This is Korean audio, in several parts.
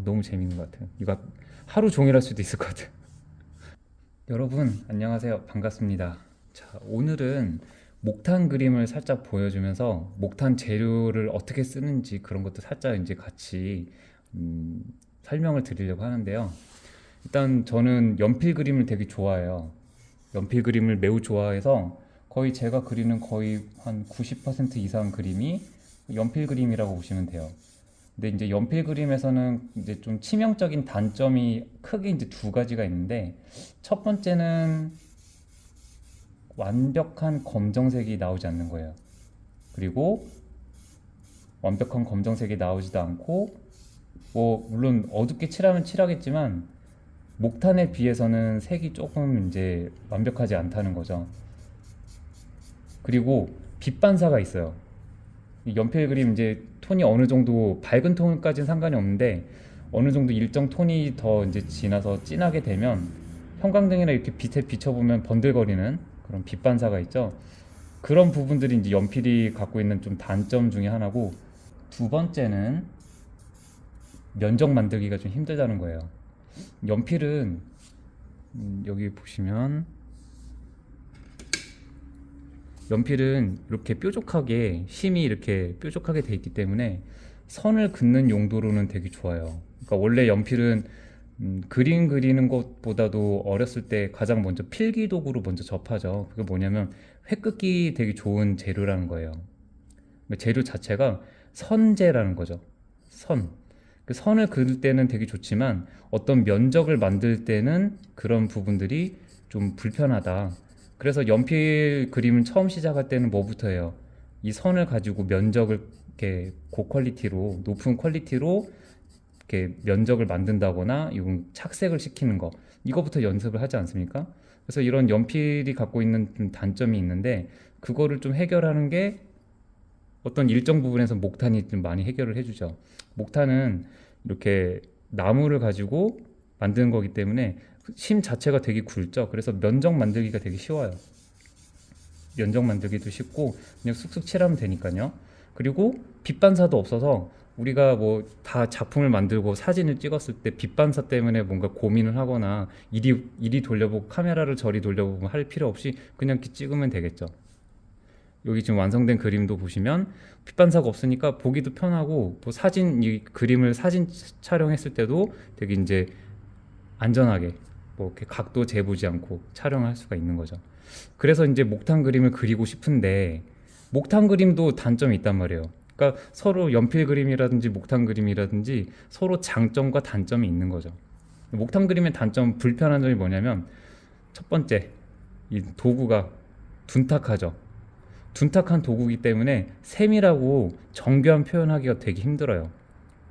너무 재밌는 것 같아요. 이거 하루 종일 할 수도 있을 것 같아요. 여러분 안녕하세요. 반갑습니다. 자, 오늘은 목탄 그림을 살짝 보여주면서 목탄 재료를 어떻게 쓰는지 그런 것도 살짝 이제 같이 음, 설명을 드리려고 하는데요. 일단 저는 연필 그림을 되게 좋아해요. 연필 그림을 매우 좋아해서 거의 제가 그리는 거의 한 90% 이상 그림이 연필 그림이라고 보시면 돼요. 근데 이제 연필 그림에서는 이제 좀 치명적인 단점이 크게 이제 두 가지가 있는데, 첫 번째는 완벽한 검정색이 나오지 않는 거예요. 그리고 완벽한 검정색이 나오지도 않고, 뭐 물론 어둡게 칠하면 칠하겠지만 목탄에 비해서는 색이 조금 이제 완벽하지 않다는 거죠. 그리고 빛 반사가 있어요. 연필 그림 이제 톤이 어느 정도 밝은 톤까지는 상관이 없는데, 어느 정도 일정 톤이 더 이제 지나서 진하게 되면 형광등이나 이렇게 빛에 비춰보면 번들거리는 그런 빛 반사가 있죠. 그런 부분들이 이제 연필이 갖고 있는 좀 단점 중에 하나고, 두 번째는 면적 만들기가 좀 힘들다는 거예요. 연필은 여기 보시면 연필은 이렇게 뾰족하게 심이 이렇게 뾰족하게 돼 있기 때문에 선을 긋는 용도로는 되게 좋아요. 그러니까 원래 연필은 그림 그리는 것보다도 어렸을 때 가장 먼저 필기 도구로 먼저 접하죠. 그게 뭐냐면 회긋기 되게 좋은 재료라는 거예요. 그러니까 재료 자체가 선재라는 거죠. 선. 그 선을 그을 때는 되게 좋지만 어떤 면적을 만들 때는 그런 부분들이 좀 불편하다. 그래서 연필 그림을 처음 시작할 때는 뭐부터 해요? 이 선을 가지고 면적을 이렇게 고퀄리티로, 높은 퀄리티로 이렇게 면적을 만든다거나 이건 착색을 시키는 거, 이거부터 연습을 하지 않습니까? 그래서 이런 연필이 갖고 있는 좀 단점이 있는데, 그거를 좀 해결하는 게 어떤 일정 부분에서 목탄이 좀 많이 해결을 해주죠. 목탄은 이렇게 나무를 가지고 만드는 거기 때문에 심 자체가 되게 굵죠. 그래서 면적 만들기가 되게 쉬워요. 면적 만들기도 쉽고 그냥 쑥쑥 칠하면 되니까요. 그리고 빛 반사도 없어서 우리가 뭐 다 작품을 만들고 사진을 찍었을 때 빛 반사 때문에 뭔가 고민을 하거나 이리 돌려보고 카메라를 저리 돌려보고 할 필요 없이 그냥 이렇게 찍으면 되겠죠. 여기 지금 완성된 그림도 보시면 빛 반사가 없으니까 보기도 편하고, 뭐 사진 이 그림을 사진 촬영했을 때도 되게 이제 안전하게 뭐 이렇게 각도 재보지 않고 촬영할 수가 있는 거죠. 그래서 이제 목탄 그림을 그리고 싶은데, 목탄 그림도 단점이 있단 말이에요. 그러니까 서로 연필 그림이라든지 목탄 그림이라든지 서로 장점과 단점이 있는 거죠. 목탄 그림의 단점, 불편한 점이 뭐냐면, 첫 번째, 이 도구가 둔탁하죠. 둔탁한 도구이기 때문에 세밀하고 정교한 표현하기가 되게 힘들어요.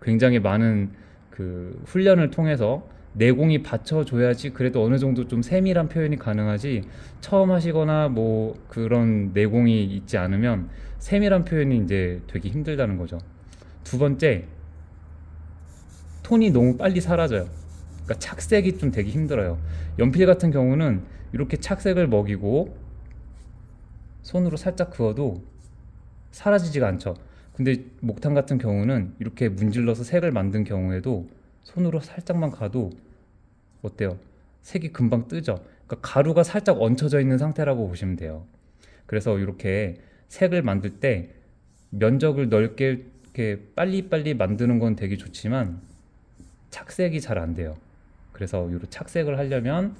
굉장히 많은 그 훈련을 통해서 내공이 받쳐줘야지 그래도 어느 정도 좀 세밀한 표현이 가능하지, 처음 하시거나 뭐 그런 내공이 있지 않으면 세밀한 표현이 이제 되게 힘들다는 거죠. 두 번째, 톤이 너무 빨리 사라져요. 그러니까 착색이 좀 되게 힘들어요. 연필 같은 경우는 이렇게 착색을 먹이고 손으로 살짝 그어도 사라지지가 않죠. 근데 목탄 같은 경우는 이렇게 문질러서 색을 만든 경우에도 손으로 살짝만 가도 어때요? 색이 금방 뜨죠. 그러니까 가루가 살짝 얹혀져 있는 상태라고 보시면 돼요. 그래서 이렇게 색을 만들 때 면적을 넓게 이렇게 빨리빨리 만드는 건 되게 좋지만 착색이 잘 안 돼요. 그래서 이런 착색을 하려면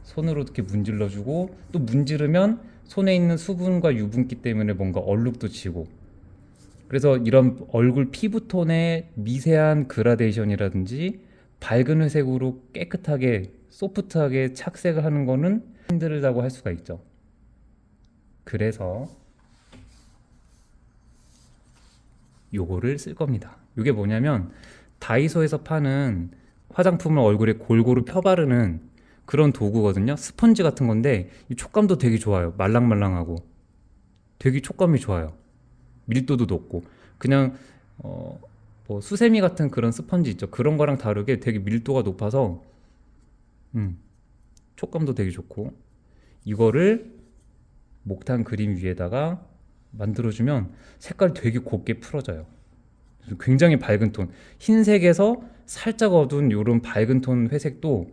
손으로 이렇게 문질러주고, 또 문지르면 손에 있는 수분과 유분기 때문에 뭔가 얼룩도 지고, 그래서 이런 얼굴 피부톤의 미세한 그라데이션이라든지 밝은 회색으로 깨끗하게 소프트하게 착색을 하는 거는 힘들다고 할 수가 있죠. 그래서 요거를 쓸 겁니다. 이게 뭐냐면 다이소에서 파는 화장품을 얼굴에 골고루 펴바르는 그런 도구거든요. 스펀지 같은 건데 이 촉감도 되게 좋아요. 말랑말랑하고 되게 촉감이 좋아요. 밀도도 높고, 그냥 뭐 수세미 같은 그런 스펀지 있죠. 그런 거랑 다르게 되게 밀도가 높아서 촉감도 되게 좋고, 이거를 목탄 그림 위에다가 만들어주면 색깔 되게 곱게 풀어져요. 굉장히 밝은 톤, 흰색에서 살짝 어두운 이런 밝은 톤 회색도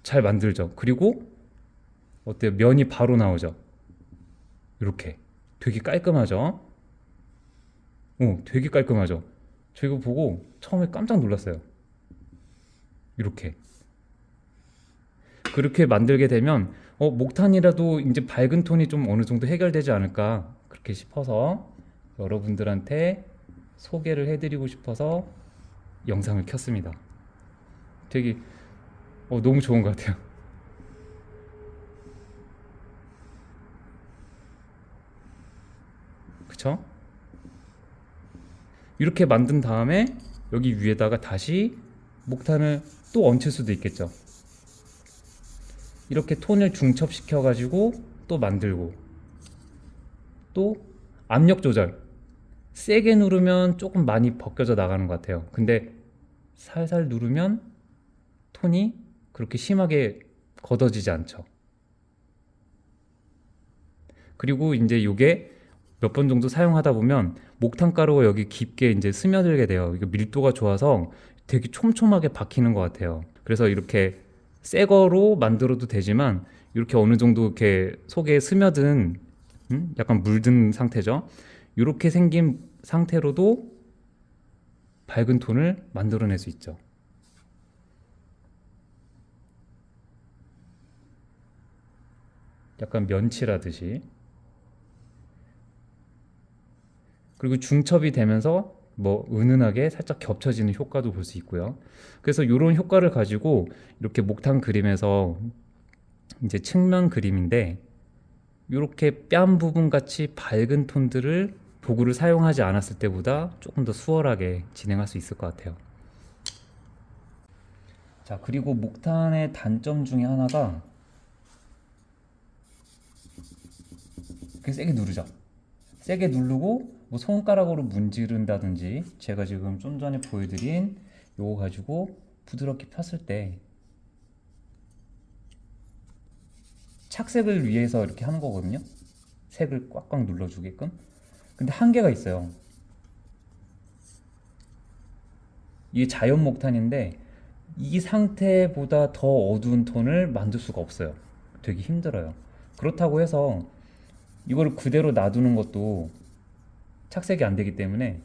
잘 만들죠. 그리고 어때요? 면이 바로 나오죠. 이렇게 되게 깔끔하죠. 되게 깔끔하죠. 저 이거 보고 처음에 깜짝 놀랐어요. 이렇게 그렇게 만들게 되면 목탄이라도 이제 밝은 톤이 좀 어느 정도 해결되지 않을까 그렇게 싶어서 여러분들한테 소개를 해드리고 싶어서 영상을 켰습니다. 되게 너무 좋은 것 같아요. 그쵸? 이렇게 만든 다음에 여기 위에다가 다시 목탄을 또 얹힐 수도 있겠죠. 이렇게 톤을 중첩시켜 가지고 또 만들고, 또 압력 조절 세게 누르면 조금 많이 벗겨져 나가는 것 같아요. 근데 살살 누르면 톤이 그렇게 심하게 걷어지지 않죠. 그리고 이제 이게 몇 번 정도 사용하다 보면 목탄 가루가 여기 깊게 이제 스며들게 돼요. 이게 밀도가 좋아서 되게 촘촘하게 박히는 것 같아요. 그래서 이렇게 새 거로 만들어도 되지만 이렇게 어느 정도 이렇게 속에 스며든 약간 물든 상태죠. 이렇게 생긴 상태로도 밝은 톤을 만들어낼 수 있죠. 약간 면칠하듯이. 그리고 중첩이 되면서 뭐 은은하게 살짝 겹쳐지는 효과도 볼 수 있고요. 그래서 이런 효과를 가지고 이렇게 목탄 그림에서 이제 측면 그림인데 이렇게 뺨 부분 같이 밝은 톤들을 도구를 사용하지 않았을 때보다 조금 더 수월하게 진행할 수 있을 것 같아요. 자, 그리고 목탄의 단점 중에 하나가 이렇게 세게 누르죠. 세게 누르고 뭐 손가락으로 문지른다든지, 제가 지금 좀 전에 보여드린 요거 가지고 부드럽게 폈을 때 착색을 위해서 이렇게 하는 거거든요. 색을 꽉꽉 눌러주게끔. 근데 한계가 있어요. 이게 자연 목탄인데 이 상태보다 더 어두운 톤을 만들 수가 없어요. 되게 힘들어요. 그렇다고 해서 이걸 그대로 놔두는 것도 착색이 안 되기 때문에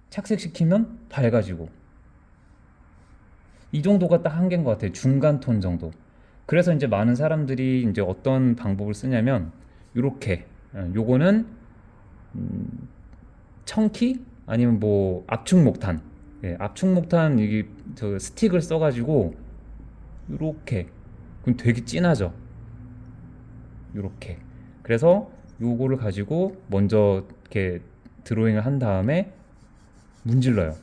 착색시키면 밝아지고, 이 정도가 딱 한계인 것 같아요. 중간 톤 정도. 그래서 이제 많은 사람들이 이제 어떤 방법을 쓰냐면 요렇게, 요거는 청키 아니면 뭐 압축목탄, 압축목탄 이게 저 스틱을 써가지고 요렇게, 그럼 되게 진하죠. 요렇게. 그래서 요거를 가지고 먼저 이렇게 드로잉을 한 다음에 문질러요.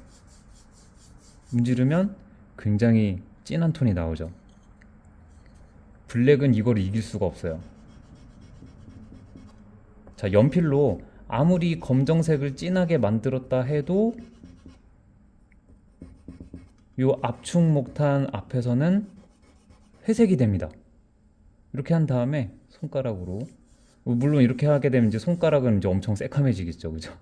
문지르면 굉장히 진한 톤이 나오죠. 블랙은 이걸 이길 수가 없어요. 자, 연필로 아무리 검정색을 진하게 만들었다 해도 요 압축목탄 앞에서는 회색이 됩니다. 이렇게 한 다음에 손가락으로, 물론 이렇게 하게 되면 이제 손가락은 이제 엄청 새카매지겠죠, 그죠?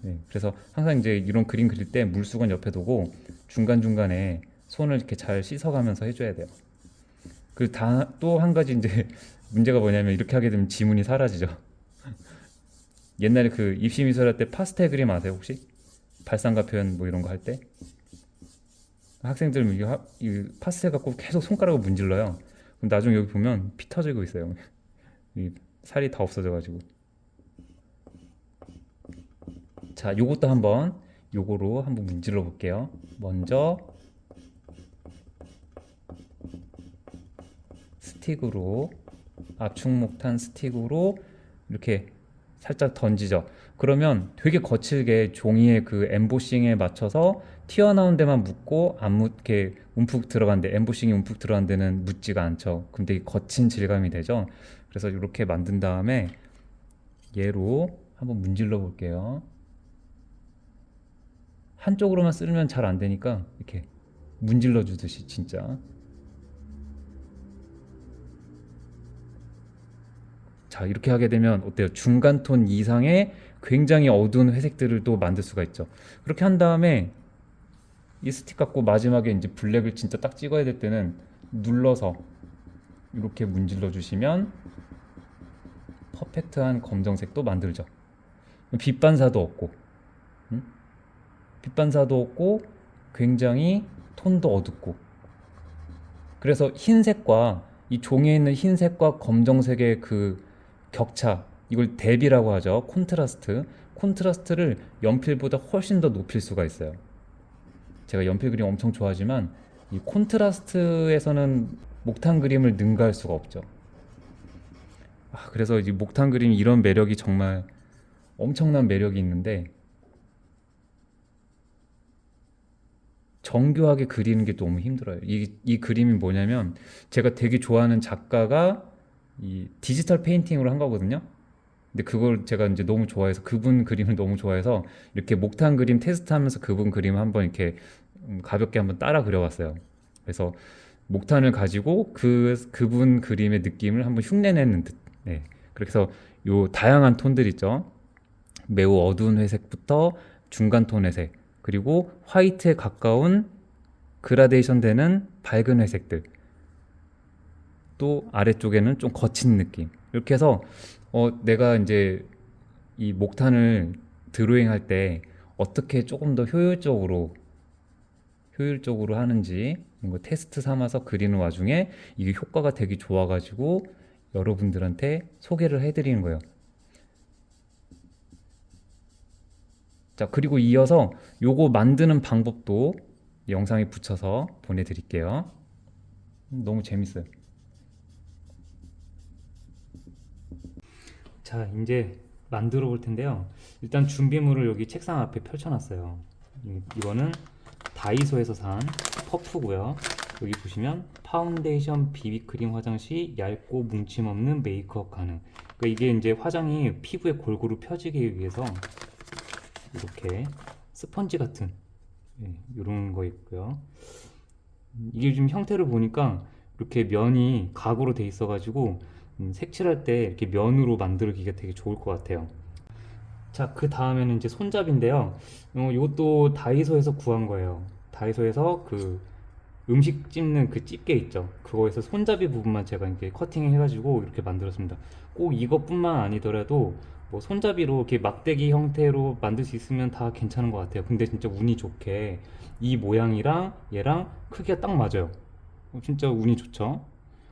네, 그래서 항상 이제 이런 그림 그릴 때 물수건 옆에 두고 중간 중간에 손을 이렇게 잘 씻어가면서 해줘야 돼요. 그 다 또 한 가지 이제 문제가 뭐냐면 이렇게 하게 되면 지문이 사라지죠. 옛날에 그 입시 미술 할 때 파스텔 그림 아세요 혹시? 발상과 표현 뭐 이런 거 할 때 학생들 이 파스텔 갖고 계속 손가락을 문질러요. 그럼 나중에 여기 보면 피 터지고 있어요. 이 살이 다 없어져가지고. 자, 요것도 한번 요거로 한번 문질러 볼게요. 먼저 스틱으로, 압축목탄 스틱으로 이렇게 살짝 던지죠. 그러면 되게 거칠게 종이의 그 엠보싱에 맞춰서 튀어나온 데만 묻고 안 묻게 움푹 들어간 데, 엠보싱이 움푹 들어간 데는 묻지가 않죠. 그럼 되게 거친 질감이 되죠. 그래서 이렇게 만든 다음에 얘로 한번 문질러 볼게요. 한쪽으로만 쓰면 잘 안 되니까 이렇게 문질러 주듯이 진짜. 자, 이렇게 하게 되면 어때요? 중간 톤 이상의 굉장히 어두운 회색들을 또 만들 수가 있죠. 그렇게 한 다음에 이 스틱 갖고 마지막에 이제 블랙을 진짜 딱 찍어야 될 때는 눌러서 이렇게 문질러 주시면 퍼펙트한 검정색도 만들죠. 빛 반사도 없고, 음? 빛 반사도 없고, 굉장히 톤도 어둡고. 그래서 흰색과 이 종이에 있는 흰색과 검정색의 그 격차, 이걸 대비라고 하죠. 콘트라스트. 콘트라스트를 연필보다 훨씬 더 높일 수가 있어요. 제가 연필 그림 엄청 좋아하지만 이 콘트라스트에서는 목탄 그림을 능가할 수가 없죠. 그래서 이 목탄 그림 이런 매력이 정말 엄청난 매력이 있는데 정교하게 그리는 게 너무 힘들어요. 이 그림이 뭐냐면 제가 되게 좋아하는 작가가 이 디지털 페인팅으로 한 거거든요. 근데 그걸 제가 이제 너무 좋아해서 그분 그림을 너무 좋아해서 이렇게 목탄 그림 테스트하면서 그분 그림 한번 이렇게 가볍게 한번 따라 그려봤어요. 그래서 목탄을 가지고 그분 그림의 느낌을 한번 흉내내는 듯. 네. 그래서 요 다양한 톤들 있죠. 매우 어두운 회색부터 중간 톤 회색, 그리고 화이트에 가까운 그라데이션 되는 밝은 회색들, 또 아래쪽에는 좀 거친 느낌. 이렇게 해서 내가 이제 이 목탄을 드로잉 할 때 어떻게 조금 더 효율적으로 하는지 이런 거 테스트 삼아서 그리는 와중에 이게 효과가 되게 좋아가지고 여러분들한테 소개를 해드리는 거예요. 자, 그리고 이어서 요거 만드는 방법도 영상에 붙여서 보내드릴게요. 너무 재밌어요. 자, 이제 만들어 볼 텐데요. 일단 준비물을 여기 책상 앞에 펼쳐놨어요. 이거는 다이소에서 산 퍼프고요. 여기 보시면 파운데이션 비비크림 화장 시 얇고 뭉침 없는 메이크업 가능. 그러니까 이게 이제 화장이 피부에 골고루 펴지기 위해서 이렇게 스펀지 같은 이런 거 있고요. 이게 지금 형태를 보니까 이렇게 면이 가구로 돼 있어 가지고 색칠할 때 이렇게 면으로 만들기가 되게 좋을 것 같아요. 자, 그 다음에는 이제 손잡인데요. 이것도 다이소에서 구한 거예요. 다이소에서 그 음식 찝는 그 집게 있죠. 그거에서 손잡이 부분만 제가 이렇게 커팅 해가지고 이렇게 만들었습니다. 꼭 이것뿐만 아니더라도 뭐 손잡이로 이렇게 막대기 형태로 만들 수 있으면 다 괜찮은 것 같아요. 근데 진짜 운이 좋게 이 모양이랑 얘랑 크기가 딱 맞아요. 진짜 운이 좋죠.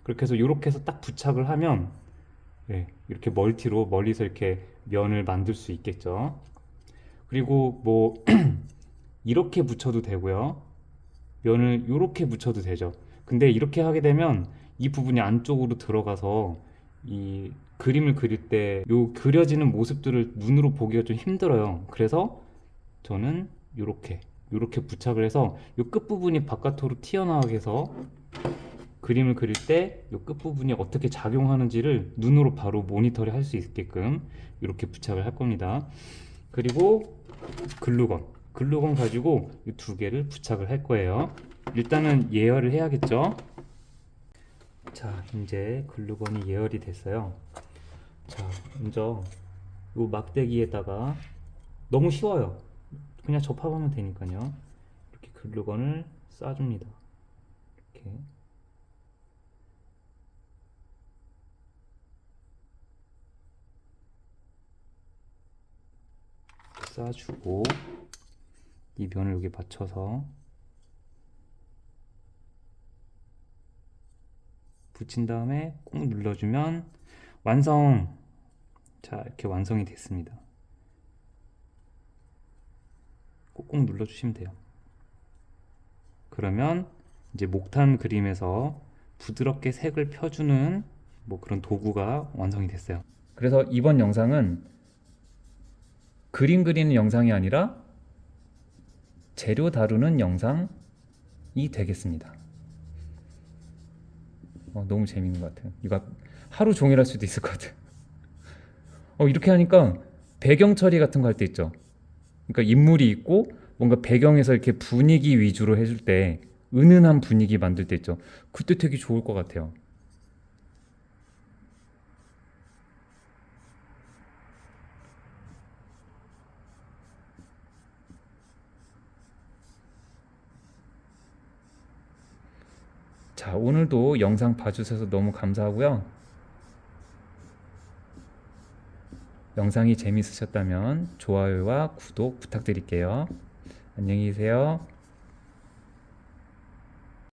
그렇게 해서 이렇게 해서 딱 부착을 하면 이렇게 멀티로 멀리서 이렇게 면을 만들 수 있겠죠. 그리고 뭐 이렇게 붙여도 되고요. 면을 이렇게 붙여도 되죠. 근데 이렇게 하게 되면 이 부분이 안쪽으로 들어가서 이 그림을 그릴 때 요 그려지는 모습들을 눈으로 보기가 좀 힘들어요. 그래서 저는 이렇게 부착을 해서 요 끝부분이 바깥으로 튀어나오게 해서 그림을 그릴 때 요 끝부분이 어떻게 작용하는지를 눈으로 바로 모니터를 할 수 있게끔 이렇게 부착을 할 겁니다. 그리고 글루건 가지고 이 두 개를 부착을 할 거예요. 일단은 예열을 해야겠죠. 자, 이제 글루건이 예열이 됐어요. 자, 먼저 이 막대기에다가 너무 쉬워요. 그냥 접합하면 되니까요. 이렇게 글루건을 쏴줍니다. 이렇게 쏴주고 이 면을 여기 맞춰서 붙인 다음에 꾹 눌러주면 완성. 자, 이렇게 완성이 됐습니다. 꾹꾹 눌러주시면 돼요. 그러면 이제 목탄 그림에서 부드럽게 색을 펴주는 뭐 그런 도구가 완성이 됐어요. 그래서 이번 영상은 그림 그리는 영상이 아니라 재료 다루는 영상이 되겠습니다. 너무 재밌는 것 같아요. 이거 하루 종일 할 수도 있을 것 같아요. 이렇게 하니까 배경 처리 같은 거 할 때 있죠. 그러니까 인물이 있고 뭔가 배경에서 이렇게 분위기 위주로 해줄 때 은은한 분위기 만들 때 있죠. 그때 되게 좋을 것 같아요. 자, 오늘도 영상 봐주셔서 너무 감사하고요. 영상이 재밌으셨다면 좋아요와 구독 부탁드릴게요. 안녕히 계세요.